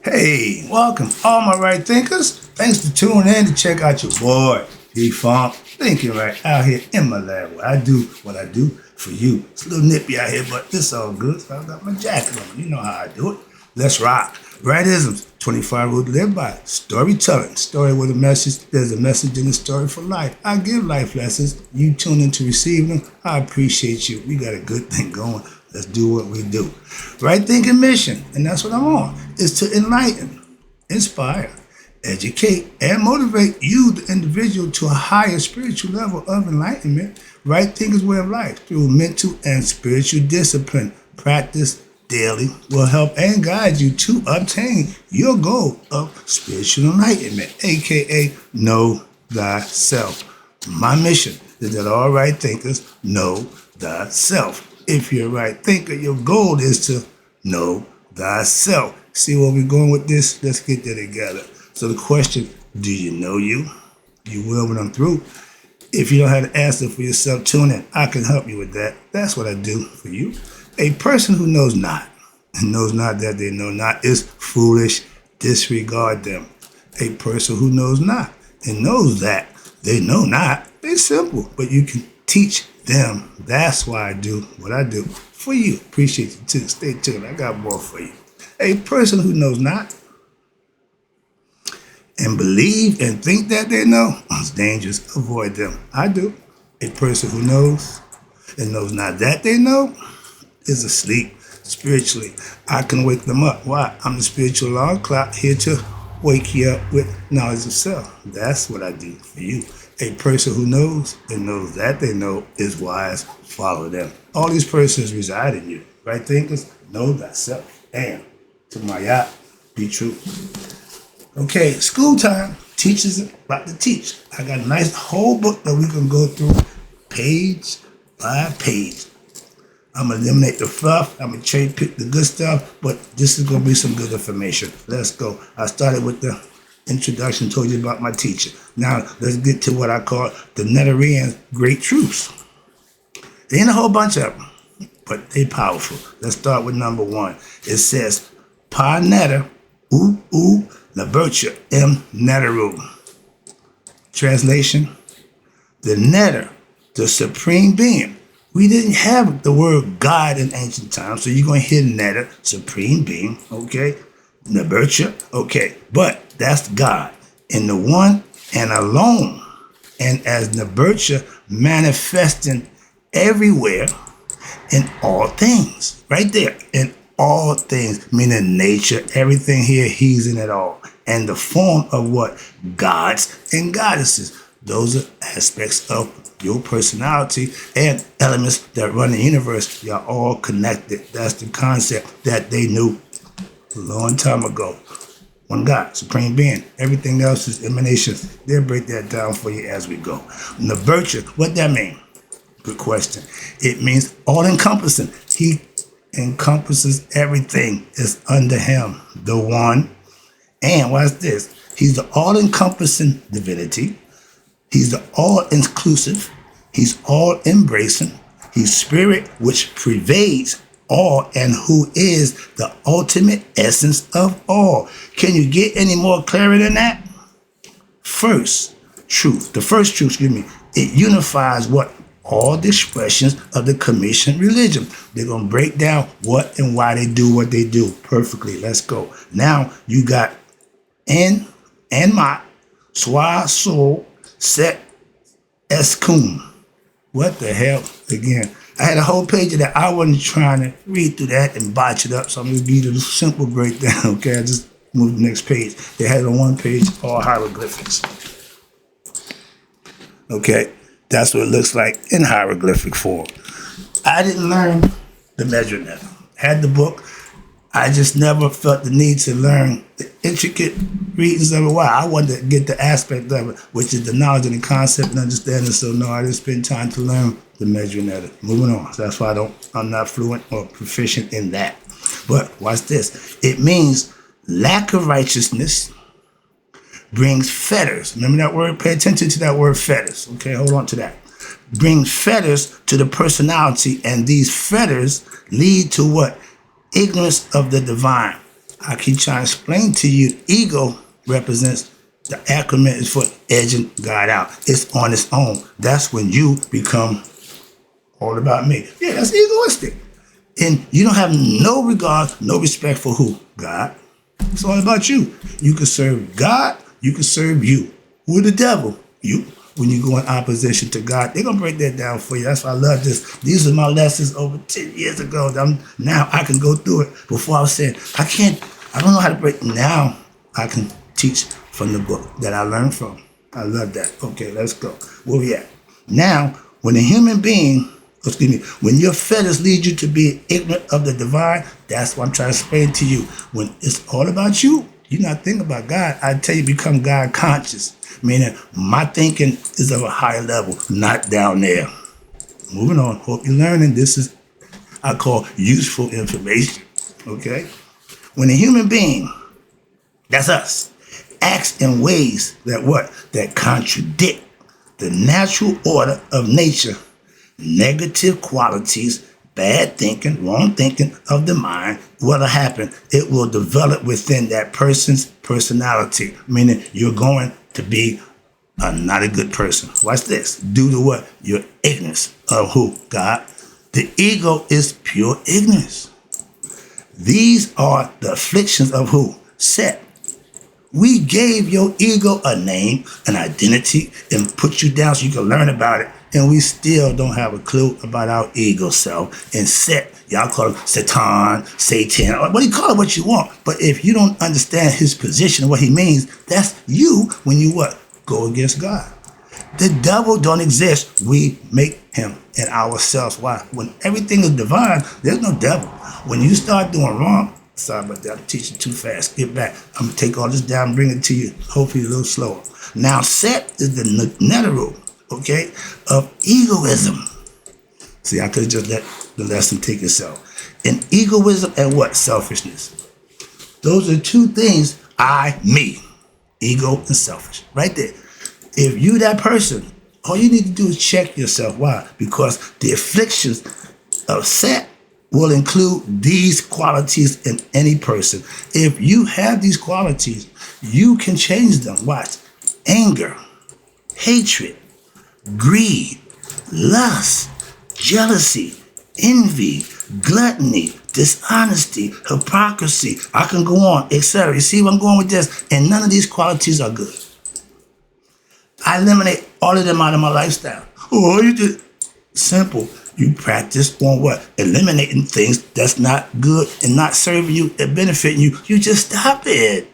Hey, welcome, all my right thinkers. Thanks for tuning in to check out your boy, P-Funk, thinking right out here in my lab where I do what I do for you. It's a little nippy out here, but it's all good. So I got my jacket on. You know how I do it. Let's rock. Rightisms, 25 rules to live by. Storytelling. Story with a message. There's a message in the story for life. I give life lessons. You tune in to receive them. I appreciate you. We got a good thing going. Let's do what we do. Right thinking mission, and that's what I'm on, is to enlighten, inspire, educate, and motivate you, the individual, to a higher spiritual level of enlightenment. Right thinker's way of life through mental and spiritual discipline. Practice daily will help and guide you to obtain your goal of spiritual enlightenment, aka know thyself. My mission is that all right thinkers know thyself. If you're a right thinker, your goal is to know thyself. See where we're going with this? Let's get that together. So the question, do you know you? You will when I'm through. If you don't have the answer for yourself, tune in. I can help you with that. That's what I do for you. A person who knows not and knows not that they know not is foolish. Disregard them. A person who knows not and knows that they know not, it's simple, but you can teach them. That's why I do what I do for you. Appreciate you too. Stay tuned. I got more for you. A person who knows not and believe and think that they know is dangerous. Avoid them. I do. A person who knows and knows not that they know is asleep spiritually. I can wake them up. Why? I'm the spiritual alarm clock here to wake you up with knowledge of self. That's what I do for you. A person who knows and knows that they know is wise. Follow them. All these persons reside in you. Right thinkers, know thyself. And to my yacht, be true. Okay, school time. Teachers about to teach. I got a nice whole book that we can go through page by page. I'm going to eliminate the fluff. I'm going to cherry pick the good stuff, but this is going to be some good information. Let's go. I started with the introduction, told you about my teacher. Now, let's get to what I call the Netarian Great Truths. There ain't a whole bunch of them, but they powerful. Let's start with number one. It says, Pa Netter, Labertia M. Neteru. Translation, the Netter, the Supreme Being. We didn't have the word God in ancient times, so you're going to hear Netter, Supreme Being, okay? Nabertia, okay, but that's God, and the one and alone, and as Nabertia manifesting everywhere in all things, right there, in all things, meaning nature, everything here, he's in it all, and the form of what? Gods and goddesses. Those are aspects of your personality and elements that run the universe. You're all connected. That's the concept that they knew a long time ago. One God, Supreme Being. Everything else is emanations. They'll break that down for you as we go. The virtue, what that mean? Good question. It means all-encompassing. He encompasses everything. It's under him. The one. And watch this. He's the all-encompassing divinity. He's the all-inclusive. He's all-embracing. He's spirit which pervades all and who is the ultimate essence of all. Can you get any more clearer than that? First truth, it unifies what? All the expressions of the Commission religion. They're going to break down what and why they do what they do perfectly. Let's go. Now you got en and ma, swa, so, set, eskum. What the hell? Again, I had a whole page of that. I wasn't trying to read through that and botch it up, so I'm going to give you the simple breakdown, okay? I just moved to the next page. They had it on one page, all hieroglyphics. Okay, that's what it looks like in hieroglyphic form. I didn't learn the measurement. Had the book. I just never felt the need to learn the intricate reasons of it. Why? I wanted to get the aspect of it, which is the knowledge and the concept and understanding. So no, I didn't spend time to learn the measuring of it. Moving on. So that's why I'm not fluent or proficient in that. But watch this. It means lack of righteousness brings fetters. Remember that word? Pay attention to that word fetters. Okay, hold on to that. Brings fetters to the personality, and these fetters lead to what? Ignorance of the divine. I keep trying to explain to you, ego represents, the acronym is for edging God out. It's on its own. That's when you become all about me. Yeah, that's egoistic. And you don't have no regard, no respect for who? God. It's all about you. You can serve God, you can serve you. Who are the devil? You. When you go in opposition to God, they're going to break that down for you. That's why I love this. These are my lessons over 10 years ago. Now I can go through it. Before I was saying, I don't know how to break. Now I can teach from the book that I learned from. I love that. Okay, let's go. Where we at? Now, when a human being, when your fetters lead you to be ignorant of the divine, that's what I'm trying to explain to you. When it's all about you, you're not thinking about God. I tell you, become God conscious. Meaning, my thinking is of a higher level, not down there. Moving on. Hope you're learning. This is, I call, useful information. Okay? When a human being, that's us, acts in ways that what? That contradict the natural order of nature, negative qualities, bad thinking, wrong thinking of the mind, what'll happen? It will develop within that person's personality, meaning you're going to be not a good person. Watch this. Due to what? Your ignorance of who? God. The ego is pure ignorance. These are the afflictions of who? Set. We gave your ego a name, an identity, and put you down so you can learn about it. And we still don't have a clue about our ego self. And set, y'all call him Satan, or what do you call it, what you want. But if you don't understand his position and what he means, that's you when you what? Go against God. The devil don't exist. We make him and ourselves. Why? When everything is divine, there's no devil. When you start doing wrong, sorry about that, I'm teaching too fast. Get back. I'm going to take all this down and bring it to you. Hopefully a little slower. Now, set is the netero, okay, of egoism. See, I could have just let the lesson take itself. And egoism and what? Selfishness. Those are two things, me. Ego and selfish. Right there. If you that person, all you need to do is check yourself. Why? Because the afflictions of set will include these qualities in any person. If you have these qualities, you can change them. Watch. Anger, hatred, greed, lust, jealousy, envy, gluttony, dishonesty, hypocrisy. I can go on, etc. You see where I'm going with this? And none of these qualities are good. I eliminate all of them out of my lifestyle. Oh, you did simple. You practice on what? Eliminating things that's not good and not serving you and benefiting you. You just stop it.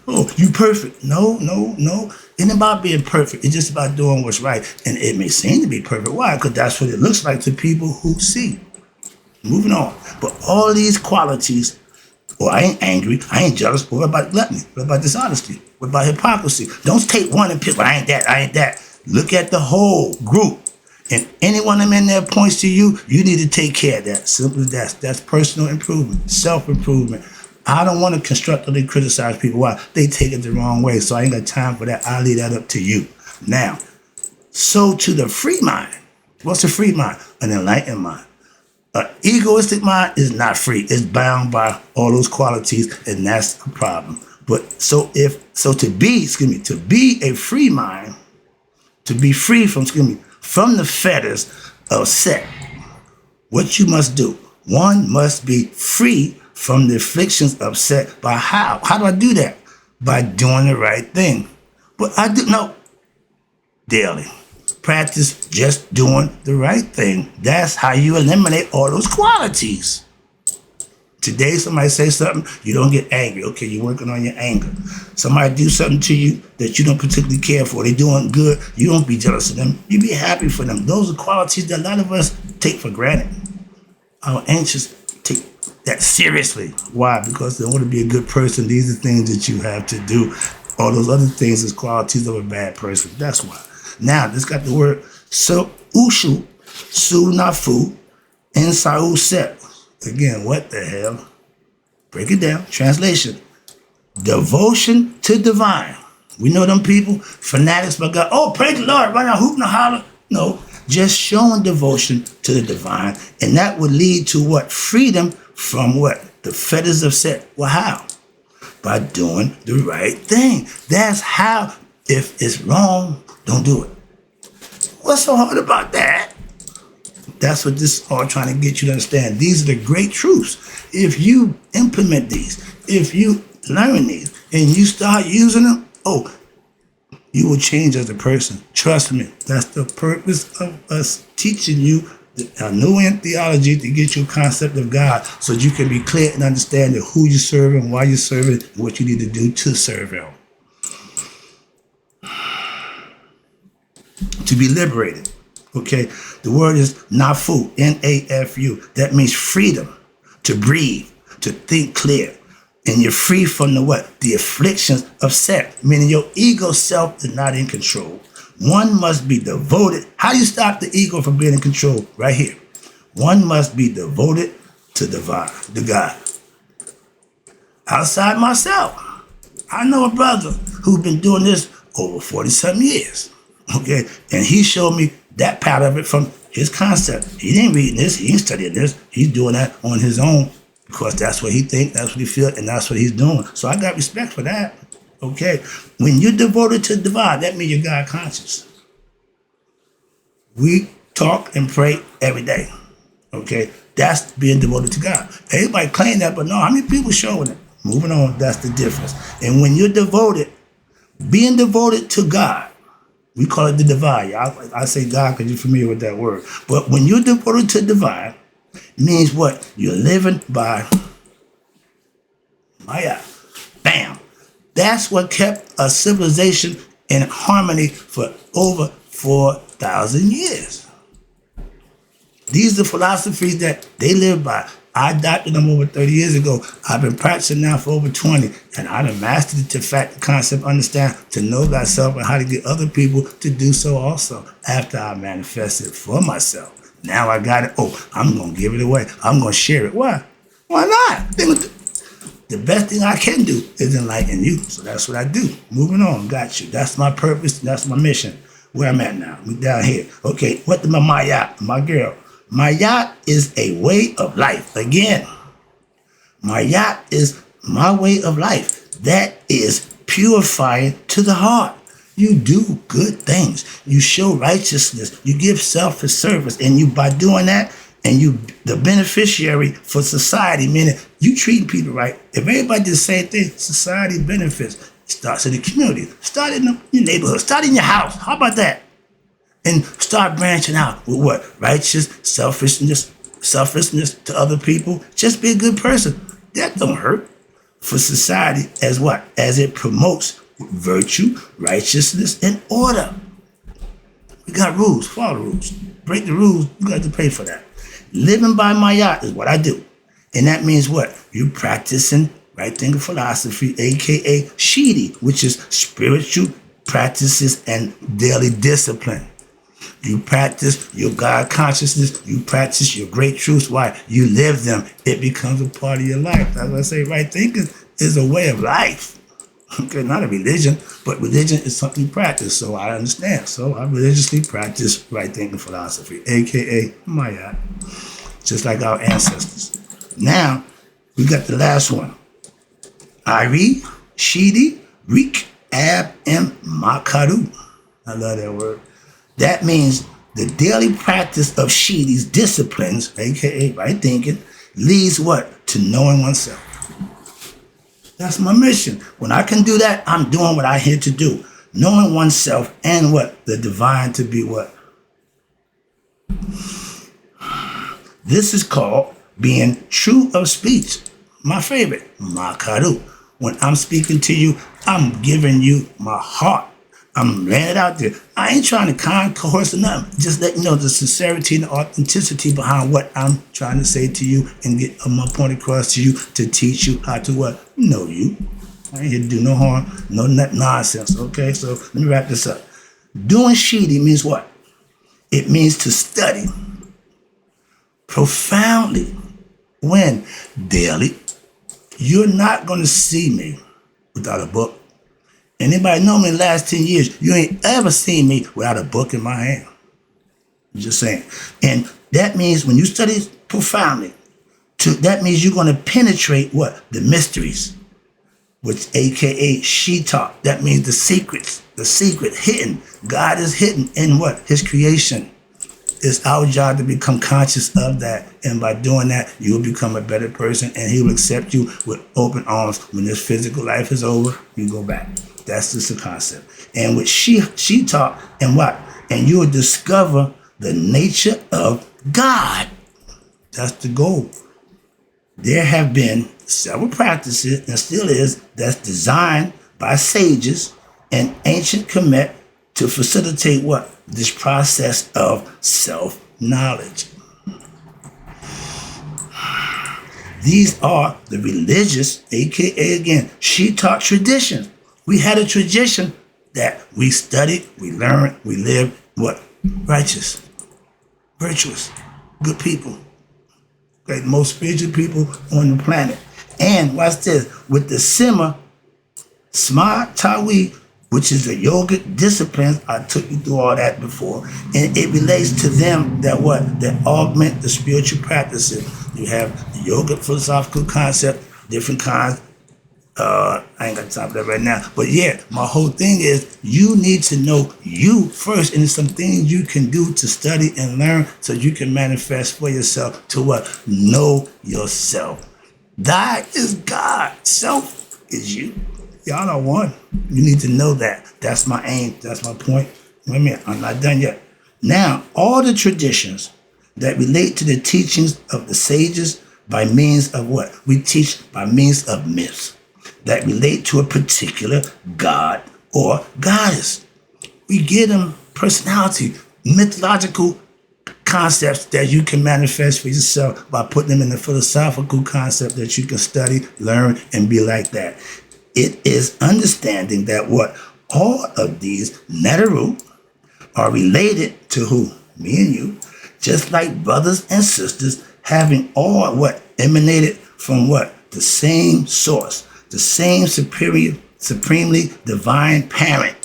Oh, you perfect. No. It ain't about being perfect. It's just about doing what's right. And it may seem to be perfect. Why? Because that's what it looks like to people who see. Moving on. But all these qualities, I ain't angry, I ain't jealous, what about gluttony? What about dishonesty? What about hypocrisy? Don't take one and pick, I ain't that. Look at the whole group. And any one of them in there points to you, you need to take care of that. Simple as that. That's personal improvement, self-improvement. I don't want to constructively criticize people. Why? They take it the wrong way. So I ain't got time for that. I'll leave that up to you. Now, so to the free mind. What's a free mind? An enlightened mind. An egoistic mind is not free. It's bound by all those qualities, and that's a problem. But to be a free mind, to be free from the fetters of set, what you must do, one must be free from the afflictions of set. By how? How do I do that? By doing the right thing. But I do daily. Practice just doing the right thing. That's how you eliminate all those qualities. Today, somebody say something, you don't get angry. Okay, you're working on your anger. Somebody do something to you that you don't particularly care for. They're doing good. You don't be jealous of them. You be happy for them. Those are qualities that a lot of us take for granted. Our anxious take that seriously. Why? Because in order to be a good person, these are things that you have to do. All those other things is qualities of a bad person. That's why. Now, this got the word so ushu, su nafu, and sau set. Again, what the hell? Break it down. Translation. Devotion to divine. We know them people, fanatics by God. Oh, praise the Lord, right now, hoop and holler. No, just showing devotion to the divine. And that would lead to what? Freedom from what? the fetters of sin. Well, how? By doing the right thing. That's how. If it's wrong, don't do it. What's so hard about that? That's what this is all trying to get you to understand. These are the great truths. If you implement these, if you learn these, and you start using them, you will change as a person. Trust me. That's the purpose of us teaching you a new theology to get you a concept of God so you can be clear and understand who you're serving, why you're serving, and what you need to do to serve Him. To be liberated. Okay? The word is nafu, N-A-F-U. That means freedom, to breathe, to think clear. And you're free from the what? The afflictions of self, meaning your ego self is not in control. One must be devoted. How do you stop the ego from being in control? Right here. One must be devoted to divine, to God. Outside myself, I know a brother who's been doing this over 40-some years. Okay, and he showed me that part of it from his concept. He didn't read this, he ain't studying this. He's doing that on his own because that's what he thinks, that's what he feels, and that's what he's doing. So I got respect for that. Okay, when you're devoted to divine, that means you're God conscious. We talk and pray every day. Okay, that's being devoted to God. Everybody claim that, but no, how many people showing it? Moving on, that's the difference. And when you're devoted, being devoted to God, we call it the divine. I say God because you're familiar with that word. But when you're devoted to divine, it means what? You're living by Maya. Bam. That's what kept a civilization in harmony for over 4,000 years. These are the philosophies that they live by. I adopted them over 30 years ago. I've been practicing now for over 20, and I done mastered it to fact, concept, understand, to know thyself and how to get other people to do so also after I manifested for myself. Now I got it. I'm going to give it away. I'm going to share it. Why? Why not? The best thing I can do is enlighten you. So that's what I do. Moving on. Got you. That's my purpose. That's my mission. Where I'm at now. We down here. Okay. What the Maya? My girl. Maya is a way of life. Again, Maya is my way of life. That is purifying to the heart. You do good things. You show righteousness. You give selfless service. And you, by doing that, and you the beneficiary for society, meaning you treating people right. If everybody did the same thing, society benefits. It starts in the community. Start in your neighborhood. Start in your house. How about that? And start branching out with what? Righteous, selflessness to other people. Just be a good person. That don't hurt for society as what? As it promotes virtue, righteousness, and order. We got rules. Follow the rules. Break the rules. You got to pay for that. Living by Maya is what I do. And that means what? You practicing right thinking philosophy, a.k.a. Shetaut, which is spiritual practices and daily discipline. You practice your God consciousness. You practice your great truths. Why? You live them. It becomes a part of your life. As I say, right thinking is a way of life. Okay, not a religion, but religion is something you practice. So I understand. So I religiously practice right thinking philosophy, a.k.a. Maya, just like our ancestors. Now, we got the last one. Iri, Shidi, Rik, Ab, and Makaru. I love that word. That means the daily practice of Shedi's disciplines, a.k.a. right thinking, leads what? To knowing oneself. That's my mission. When I can do that, I'm doing what I'm here to do. Knowing oneself and what? The divine to be what? This is called being true of speech. My favorite, Makaru. When I'm speaking to you, I'm giving you my heart. I'm laying it out there. I ain't trying to coerce or nothing. Just let you know the sincerity and the authenticity behind what I'm trying to say to you and get my point across to you to teach you how to what? Know you. I ain't here to do no harm, no nonsense. Okay, so let me wrap this up. Doing Shedi means what? It means to study profoundly. When? Daily. You're not going to see me without a book. Anybody know me in the last 10 years, you ain't ever seen me without a book in my hand. I'm just saying. And that means when you study profoundly, That means you're going to penetrate what? The mysteries, which aka Shetaut. That means the secrets, the secret hidden. God is hidden in what? His creation. It's our job to become conscious of that. And by doing that, you'll become a better person and he will accept you with open arms. When this physical life is over, you go back. That's just a concept. And with Shetaut and what? And you'll discover the nature of God. That's the goal. There have been several practices, and still is, that's designed by sages and ancient Kemet to facilitate what? This process of self-knowledge. These are the religious, aka again, Shetaut traditions. We had a tradition that we studied, we learned, we lived what? Righteous, virtuous, good people. Okay, the most spiritual people on the planet. And watch this, with the Sma Tawi, which is the yogic disciplines. I took you through all that before. And it relates to them that what? That augment the spiritual practices. You have the yogic philosophical concept, different kinds. I ain't got time for that right now. But yeah, my whole thing is you need to know you first. And there's some things you can do to study and learn so you can manifest for yourself to what? Know yourself. God is God. Self is you. Y'all are one. You need to know that. That's my aim. That's my point. Wait a minute. I'm not done yet. Now, all the traditions that relate to the teachings of the sages by means of what? We teach by means of myths that relate to a particular god or goddess. We give them personality, mythological concepts that you can manifest for yourself by putting them in the philosophical concept that you can study, learn, and be like that. It is understanding that what? All of these Neteru are related to who? Me and you. Just like brothers and sisters having all what? Emanated from what? The same source. The same supremely divine parent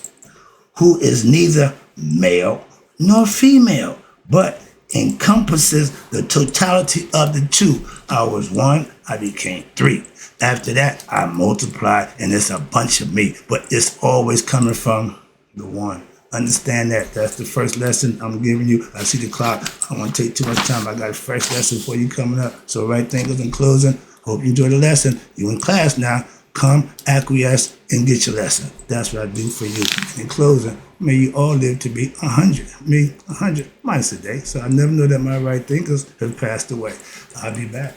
who is neither male nor female, but encompasses the totality of the two. I was one, I became three. After that, I multiplied, and it's a bunch of me, but it's always coming from the one. Understand that. That's the first lesson I'm giving you. I see the clock. I don't want to take too much time. I got a first lesson for you coming up. So right thinkers in closing, hope you enjoy the lesson. You in class now. Come, acquiesce, and get your lesson. That's what I do for you. In closing, may you all live to be 100. Me, 100 minus a day. So I never know that my right thinkers have passed away. I'll be back.